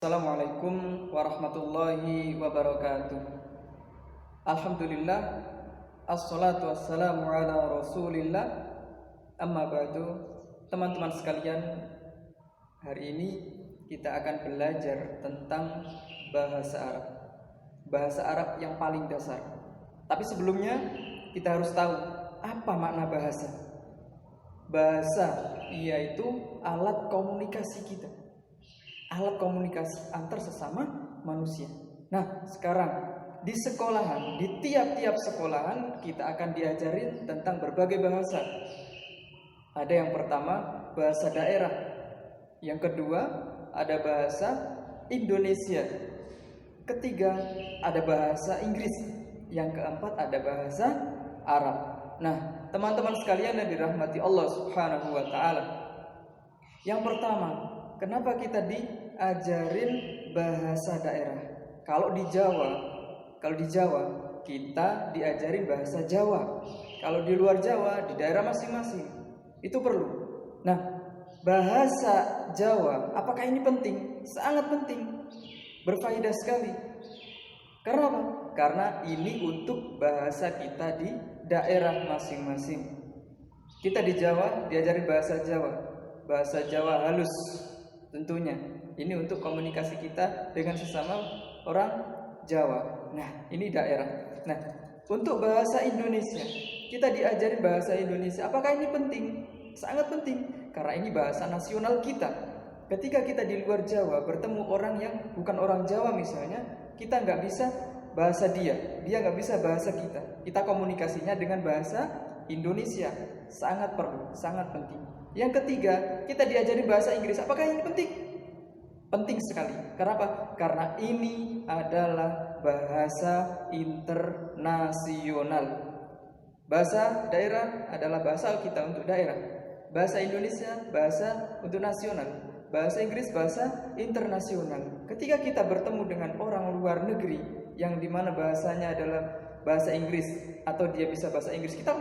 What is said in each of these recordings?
Assalamualaikum warahmatullahi wabarakatuh. Alhamdulillah, assalatu wassalamu ala rasulillah. Amma ba'du. Teman-teman sekalian, hari ini kita akan belajar tentang bahasa Arab. Bahasa Arab yang paling dasar. Tapi sebelumnya kita harus tahu apa makna bahasa. Bahasa yaitu alat komunikasi kita, alat komunikasi antar sesama manusia. Nah, sekarang di sekolahan, di tiap-tiap sekolahan kita akan diajarin tentang berbagai bahasa. Ada yang pertama bahasa daerah, yang kedua ada bahasa Indonesia, ketiga ada bahasa Inggris, yang keempat ada bahasa Arab. Nah, teman-teman sekalian yang dirahmati Allah Subhanahu wa taala, yang pertama, kenapa kita diajarin bahasa daerah? Kalau di Jawa kita diajarin bahasa Jawa. Kalau di luar Jawa, di daerah masing-masing, itu perlu. Nah, bahasa Jawa, apakah ini penting? Sangat penting, berfaedah sekali. Karena apa? Karena ini untuk bahasa kita di daerah masing-masing. Kita di Jawa diajarin bahasa Jawa, bahasa Jawa halus tentunya. Ini untuk komunikasi kita dengan sesama orang Jawa. Nah, ini daerah. Nah, untuk bahasa Indonesia, kita diajarin bahasa Indonesia. Apakah ini penting? Sangat penting, karena ini bahasa nasional kita. Ketika kita di luar Jawa bertemu orang yang bukan orang Jawa misalnya, kita nggak bisa bahasa dia nggak bisa bahasa kita. Kita komunikasinya dengan bahasa Indonesia. Sangat perlu, sangat penting. Yang ketiga, kita diajarin bahasa Inggris. Apakah ini penting? Penting sekali. Kenapa? Karena ini adalah bahasa internasional. Bahasa daerah adalah bahasa kita untuk daerah. Bahasa Indonesia bahasa untuk nasional. Bahasa Inggris bahasa internasional. Ketika kita bertemu dengan orang luar negeri yang dimana bahasanya adalah bahasa Inggris atau dia bisa bahasa Inggris, kita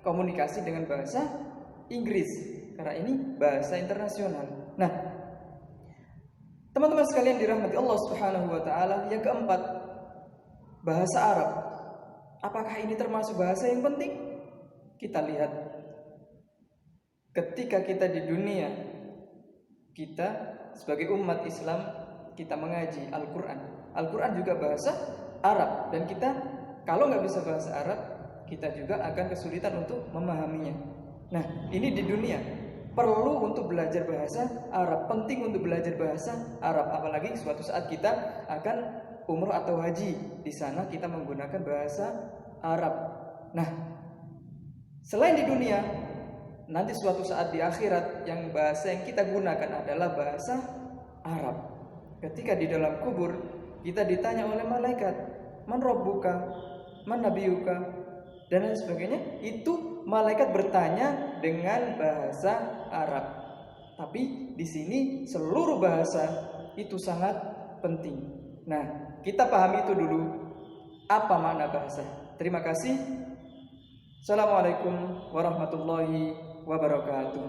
komunikasi dengan bahasa Inggris karena ini bahasa internasional. Nah, teman-teman sekalian dirahmati Allah Subhanahu wa taala, yang keempat, bahasa Arab. Apakah ini termasuk bahasa yang penting? Kita lihat ketika kita di dunia, kita sebagai umat Islam, kita mengaji Al-Quran. Al-Quran juga bahasa Arab, dan kita kalau nggak bisa bahasa Arab, kita juga akan kesulitan untuk memahaminya. Nah, ini di dunia perlu untuk belajar bahasa Arab, penting untuk belajar bahasa Arab, apalagi suatu saat kita akan umroh atau haji. Di sana kita menggunakan bahasa Arab. Nah, selain di dunia, nanti suatu saat di akhirat yang bahasa yang kita gunakan adalah bahasa Arab. Ketika di dalam kubur kita ditanya oleh malaikat, man rabbuka, man nabiyuka, dan lain sebagainya, itu malaikat bertanya dengan bahasa Arab. Tapi di sini seluruh bahasa itu sangat penting. Nah, kita pahami itu dulu, apa makna bahasa. Terima kasih. Assalamualaikum warahmatullahi wabarakatuh.